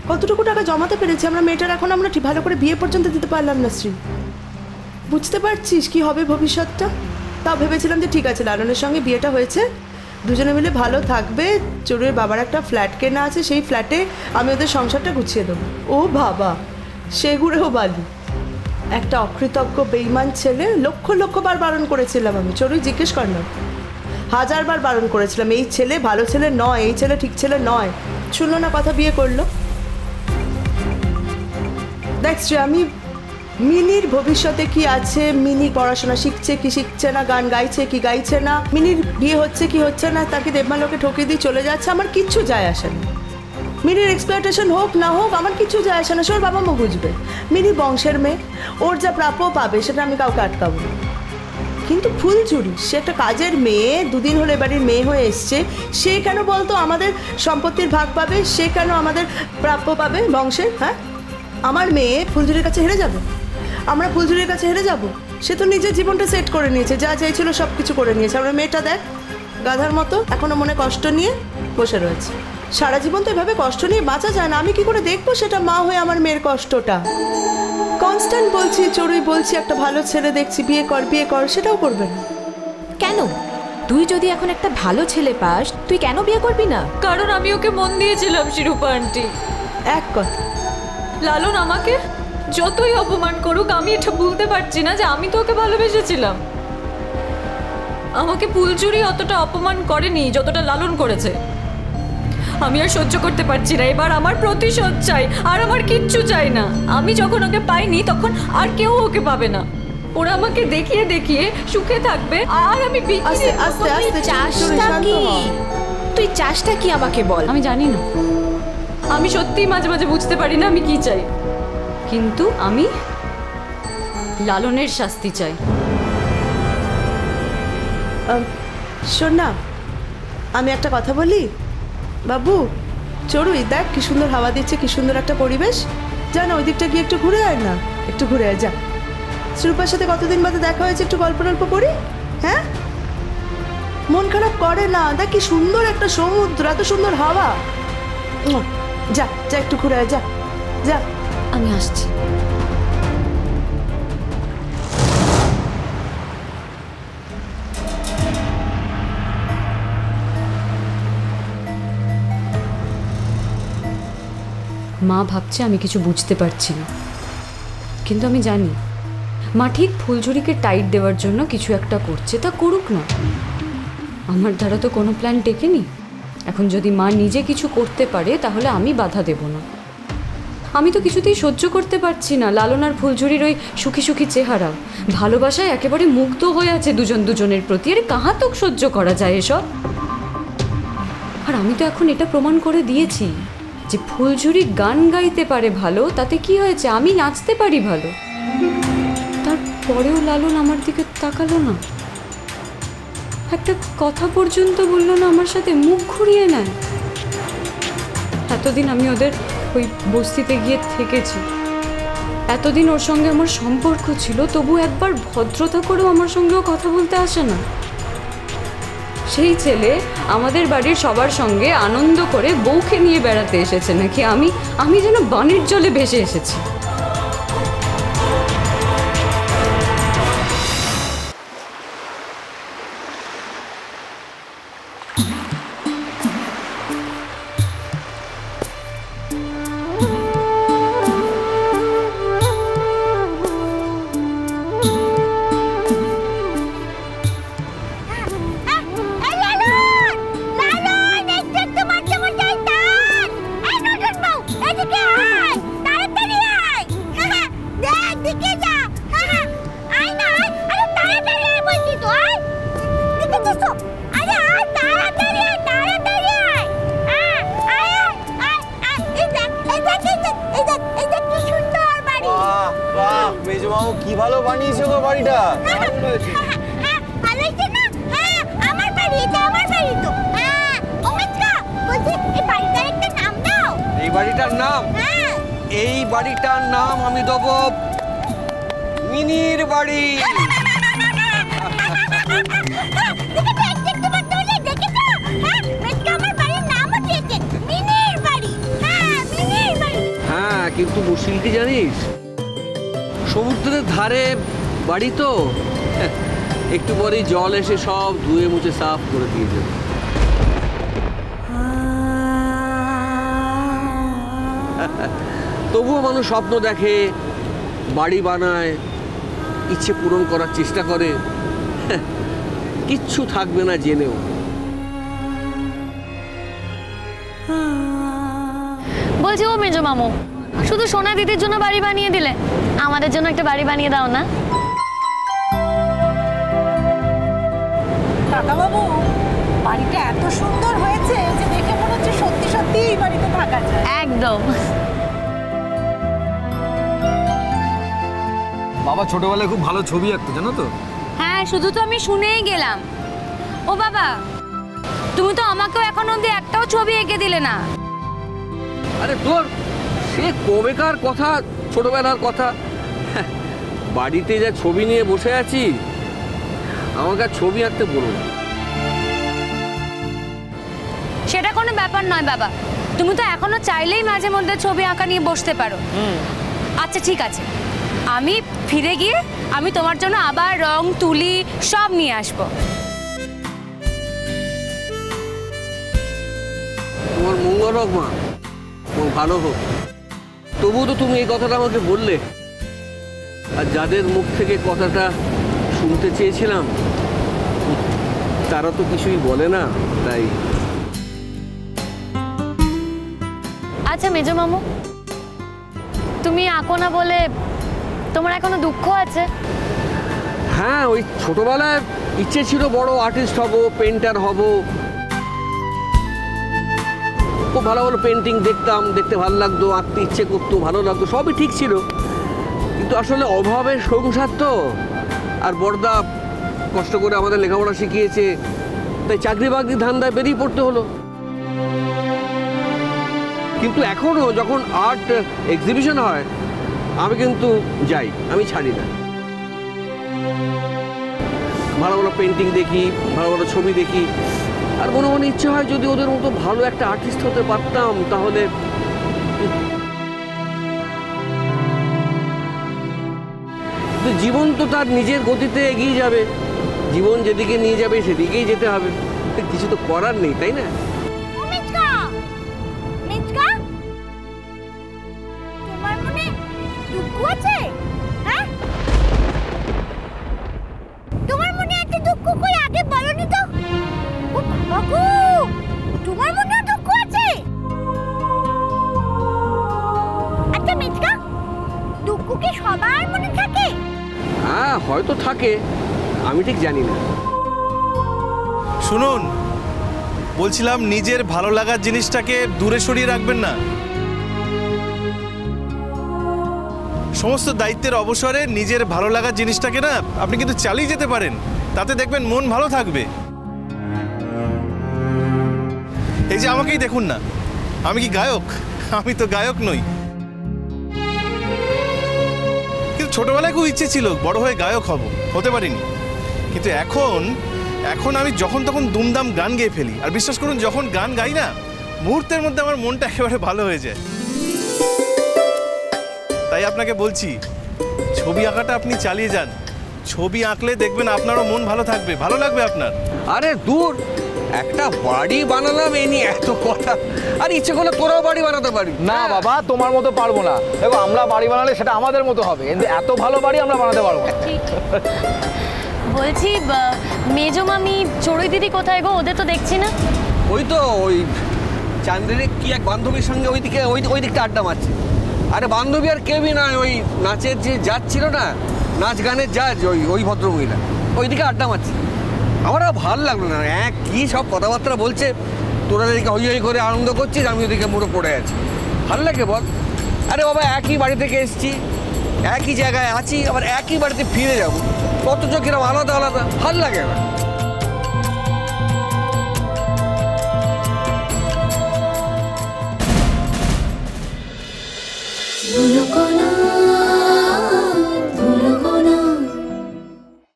কতটুকু টাকা জমাতে পেরেছি আমরা মেয়েটার, এখন আমরা ঠিক ভালো করে বিয়ে পর্যন্ত দিতে পারলাম না। শ্রী, বুঝতে পারছিস কি হবে ভবিষ্যৎটা? তাও ভেবেছিলাম যে ঠিক আছে, লালনের সঙ্গে বিয়েটা হয়েছে, দুজনে মিলে ভালো থাকবে। চড়ুইয়ের বাবার একটা ফ্ল্যাট কেনা আছে, সেই ফ্ল্যাটে আমি ওদের সংসারটা গুছিয়ে দেবো। ও বাবা, সেগুড়েও বালি। একটা অকৃতজ্ঞ বেইমান ছেলে। লক্ষ বার বারণ করেছিলাম আমি। চড়ুই জিজ্ঞেস কর না, 1000 বার বারণ করেছিলাম, এই ছেলে ভালো ছেলে নয়, এই ছেলে ঠিক ছেলে নয়। শুনলো না কথা, বিয়ে করলো। দেখ শ্রী, আমি মিনির ভবিষ্যতে কি আছে, মিনি পড়াশোনা শিখছে কি শিখছে না, গান গাইছে কি গাইছে না, মিনির বিয়ে হচ্ছে কি হচ্ছে না, তাকে দেবমালোকে ঠকিয়ে দিয়ে চলে যাচ্ছে, আমার কিচ্ছু যায় আসে না। মিনির এক্সপ্লয়টেশন হোক না হোক আমার কিছু যায় আসে না, সে ওর বাবা মা বুঝবে। মিনি বংশের মেয়ে, ওর যা প্রাপ্য পাবে সেটা আমি কাউকে আটকাবো না। কিন্তু ফুলঝুরি, সে একটা কাজের মেয়ে, দুদিন হলে বাড়ির মেয়ে হয়ে এসছে, সে কেন বলতো আমাদের সম্পত্তির ভাগ পাবে, সে কেন আমাদের প্রাপ্য পাবে বংশের? হ্যাঁ, আমার মেয়ে ফুলঝুরির কাছে হেরে যাবে? আমরা ফুলঝুরির কাছে হেরে যাব? সে তো নিজের জীবনটা সেট করে নিয়েছে, যা চাইছিল সব কিছু করে নিয়েছে। আমরা মেয়েটা দেখ, গাধার মতো এখনো মনে কষ্ট নিয়ে বসে রয়েছে। সারা জীবন তো এভাবে কষ্ট নিয়ে বাঁচা যায় না। আমি কি করে দেখবো সেটা মা হয়ে আমার মেয়ের কষ্টটা? কনস্ট্যান্ট বলছি, চড়ুই বলছি, একটা ভালো ছেলে দেখছি, বিয়ে কর বিয়ে কর, সেটাও করবে না। কেন? তুই যদি এখন একটা ভালো ছেলে পাস, তুই কেন বিয়ে করবি না? কারণ আমি ওকে মন দিয়েছিলাম শিরূপা আন্টি। এক কথা, লালন আমাকে যতই অপমান করুক, আমি এটা ভুলতে পারছি না যে আমি তো ওকে ভালোবেসেছিলাম। আমাকে ফুলচুরি অতটা অপমান করেনি যতটা লালন করেছে। আমি আর সহ্য করতে পারছি না, এবার আমার প্রতিশোধ চাই, আর আমার কিচ্ছু চাই না। আমি যখন ওকে পাইনি তখন আর কেউ ওকে পাবে না। ওরা আমাকে দেখিয়ে দেখিয়ে সুখে থাকবে, আর আমি আস্তে আস্তে আস্তে চাষটা কি? তুই চাষটা কি আমাকে বল। আমি জানি না, আমি সত্যিই মাঝে মাঝে বুঝতে পারি না আমি কি চাই, কিন্তু আমি লালনের শাস্তি চাই। শোন না, আমি একটা কথা বলি বাবু। চড়ুই দেখ কি সুন্দর হাওয়া দিচ্ছে, কি সুন্দর একটা পরিবেশ। যা না ওই দিকটা গিয়ে একটু ঘুরে আয় না, একটু ঘুরে আয় যা। শিরূপার সাথে কতদিন বাদে দেখা হয়েছে, একটু গল্প টল্প করি। হ্যাঁ, মন খারাপ করে না। দেখ কি সুন্দর একটা সমুদ্র, এত সুন্দর হাওয়া। যা যা একটু ঘুরে আয়, যা যা। আমি আসছি। মা ভাবছে আমি কিছু বুঝতে পারছি না, কিন্তু আমি জানি মা ঠিক ফুলঝুরিকে টাইট দেওয়ার জন্য কিছু একটা করছে। তা করুক না, আমার দ্বারা তো কোনো প্ল্যান টেকেনি। এখন যদি মা নিজে কিছু করতে পারে তাহলে আমি বাধা দেব না। আমি তো কিছুতেই সহ্য করতে পারছি না লালন আর ফুলঝুরির ওই সুখী সুখী চেহারা। ভালোবাসায় একেবারে মুগ্ধ হয়ে আছে দুজন দুজনের প্রতি। আরে কাহাতক সহ্য করা যায় এসব? আর আমি তো এখন এটা প্রমাণ করে দিয়েছি যে ফুলঝুরি গান গাইতে পারে ভালো, তাতে কি হয়েছে? আমি নাচতে পারি ভালো। তারপরেও লালন আমার দিকে তাকালো না, একটা কথা পর্যন্ত বললো না, আমার সাথে মুখ ঘুরিয়ে নেয়। এতদিন আমি ওদের ওই বস্তিতে গিয়ে থেকেছি, এতদিন ওর সঙ্গে আমার সম্পর্ক ছিল, তবু একবার ভদ্রতা করেও আমার সঙ্গেও কথা বলতে আসে না। সেই ছেলে আমাদের বাড়ির সবার সঙ্গে আনন্দ করে বউকে নিয়ে বেড়াতে এসেছে নাকি আমি যেন বানের জলে ভেসে এসেছি। কি ভালো বানিয়েছো গো বাড়িটা। এই বাড়িটার নাম, এই বাড়িটার নাম আমি দেবো মিনির বাড়ি। কিন্তু মুশকিল কি জানিস, সমুদ্রের ধারে বাড়ি তো, একটু পরেই জল এসে সব ধুয়ে মুছে সাফ করে দিয়ে যাবে। তবুও মানুষ স্বপ্ন দেখে, বাড়ি বানায়, ইচ্ছে পূরণ করার চেষ্টা করে, কিচ্ছু থাকবে না জেনেও। বলছি ও মেজো মামু, শুধু সোনা দিদির জন্য বাড়ি বানিয়ে দিলে, আমাদের জন্য একটা বাড়ি বানিয়ে দাও না? কাকাবাবু, বাড়িটা এত সুন্দর হয়েছে যে দেখে মনে হচ্ছে সত্যি সত্যি এই বাড়িতে থাকা যায়। একদম। বাবা ছোটবেলায় খুব ভালো ছবি আঁকতো, জানো তো? হ্যাঁ, শুধু তো আমি শুনেই গেলাম। ও বাবা, তুমি তো আমাকেও এখন অবধি একটাও ছবি এঁকে দিলে না। আরে তোর সে কবেকার কথা, ছোটবেলার কথা। বাড়িতে যা ছবি নিয়ে বসে আছি, আমাকে আর ছবি আঁকতে বলো না। সেটা কোনো ব্যাপার নয় বাবা, তুমি তো এখনো চাইলেই মাঝে মধ্যে ছবি আঁকা নিয়ে বসতে পারো। আচ্ছা ঠিক আছে, আমি ফিরে গিয়ে আমি তোমার জন্য আবার রং তুলি সব নিয়ে আসবো। তোমার মঙ্গল হোক মা, তোমার ভালো হোক। তবুও তো তুমি এই কথাটা আমাকে বললে, আর যাদের মুখ থেকে কথাটা শুনতে চেয়েছিলাম তারা তো কিছুই বলে না, তাই। আচ্ছা মেজো মামু, তুমি আঁকো না বলে তোমার এখনো দুঃখ আছে? হ্যাঁ, ওই ছোটবেলায় ইচ্ছে ছিল বড় আর্টিস্ট হব, পেন্টার হব। খুব ভালো ভালো পেন্টিং দেখতাম, দেখতে ভালো লাগতো, আঁকতে ইচ্ছে করতো, ভালো লাগতো, সবই ঠিক ছিল। কিন্তু আসলে অভাবের সংসার তো, আর বড়দা কষ্ট করে আমাদের লেখাপড়া শিখিয়েছে, তাই চাকরি বাকরি ধান্দায় বেরিয়ে পড়তে হলো। কিন্তু এখনো যখন আর্ট এক্সিবিশন হয় আমি কিন্তু যাই, আমি ছাড়ি না। ভালো ভালো পেন্টিং দেখি, ভালো ভালো ছবি দেখি, আর মনে মনে ইচ্ছে হয় যদি ওদের মতো ভালো একটা আর্টিস্ট হতে পারতাম তাহলে। জীবন তো তার নিজের গতিতে এগিয়ে যাবে, জীবন যেদিকে নিয়ে যাবে সেদিকেই যেতে হবে, কিছু তো করার নেই, তাই না? তোমার মনে দুঃখ আছে? হ্যাঁ, তোমার মনে এত দুঃখ কই আগে বলনি তো? ও বাবা গো, তোমার মনে দুঃখ আছে? আচ্ছা মিচকা, দুঃখ কি সবার মনে থাকে? হ্যাঁ, হয়তো থাকে, আমি ঠিক জানি না। শুনুন, বলছিলাম নিজের ভালো লাগার জিনিসটাকে দূরে সরিয়ে রাখবেন না। সমস্ত দায়িত্বের অবসরে নিজের ভালো লাগার জিনিসটাকে না আপনি কিন্তু চালিয়ে যেতে পারেন, তাতে দেখবেন মন ভালো থাকবে। এই যে আমাকেই দেখুন না, আমি কি গায়ক? আমি তো গায়ক নই, কিন্তু ছোটবেলায় খুব ইচ্ছে ছিল বড় হয়ে গায়ক হব, হতে পারিনি। কিন্তু এখন আমি যখন তখন দুমদাম গান গেয়ে ফেলি, আর বিশ্বাস করুন যখন গান গাই না মুহূর্তের মধ্যে আমার মনটা একেবারে ভালো হয়ে যায়। তাই আপনাকে বলছি, ছবি আঁকাটা আপনি চালিয়ে যান। ছবি আঁকলে দেখবেন আপনারও মন ভালো থাকবে, ভালো লাগবে আপনার। আরে দূর, একটা বাড়ি বানালাম এই নিয়ে এত কথা, আর ইচ্ছে করলে তোরাও বাড়ি বানাতে পারি। না বাবা, তোমার মতো পারবো না। দেখো, আমরা বাড়ি বানালে সেটা আমাদের মতো হবে, কিন্তু এত ভালো বাড়ি আমরা বানাতে পারবো না। বলছি মেজো মামি চড়ুই দিদি কোথায় গো? ওদের তো দেখছি না। ওই তো ওই চান্দ্রের কি এক বান্ধবীর সঙ্গে ওইদিকে ওই দিকটা আড্ডা মারছে। আরে বান্ধবী আর কেউই নয়, ওই নাচের যে জাজ ছিল না, নাচ গানের জাজ, ওই ভদ্রমহিলা ওইদিকে আড্ডা মারছে। আমার আর ভালো লাগলো না, কি সব কথাবার্তা বলছে, তোরা এদিকে হই হই করে আনন্দ করছিস, আমি ওদিকে মুড়ো পড়ে আছি। ভালো লাগে বল? আরে বাবা, একই বাড়ি থেকে এসছি, একই জায়গায় আছি, আবার একই বাড়িতে ফিরে যাবো, অথচ কিরকম আলাদা আলাদা, ভালো লাগে না।